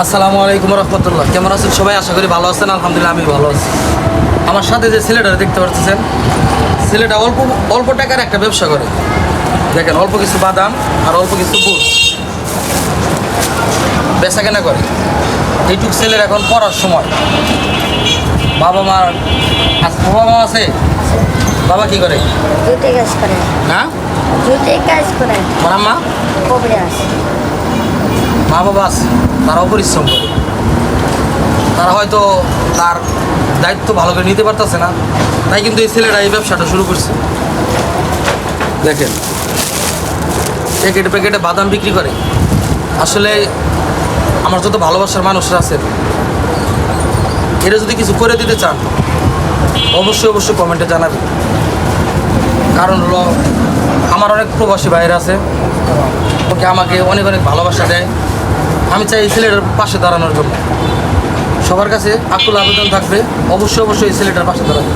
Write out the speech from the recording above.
আসসালামু আলাইকুম রহমতুল্লাহ। কেমন আছেন সবাই? আশা করি ভালো আছেন। আলহামদুলিল্লাহ আমি ভালো আছি। আমার সাথে যে ছেলেটা দেখতে পাচ্ছেন, ছেলেটা অল্প অল্প টাকার একটা ব্যবসা করে। দেখেন, অল্প কিছু বাদাম আর অল্প কিছু বুট বেচা কেনা করে। এইটুক ছেলের এখন পড়ার সময়। বাবা মার বাবা মা আছে? বাবা কি করে? জুতে কাজ করে। হ্যাঁ, জুতে কাজ করে। আমার আম্মা? কবরে আছে। মা বাবা আছে, তারাও পরিশ্রম করে। তারা হয়তো তার দায়িত্ব ভালো করে নিতে পারতেছে না, তাই কিন্তু এই ছেলেরা এই ব্যবসাটা শুরু করছে। দেখেন, প্যাকেটে প্যাকেটে বাদাম বিক্রি করে। আসলে আমার যত ভালোবাসার মানুষরা আছেন, এরা যদি কিছু করে দিতে চান অবশ্যই অবশ্যই কমেন্টে জানাবেন। কারণ হলো, আমার অনেক প্রবাসী ভাইয়েরা আছে, ওকে আমাকে অনেক অনেক ভালোবাসা দেয়। আমি চাই এই ছেলেটার পাশে দাঁড়ানোর জন্য। সবার কাছে আকুল আবেদন থাকবে, অবশ্যই অবশ্যই এই ছেলেটার পাশে দাঁড়াবে।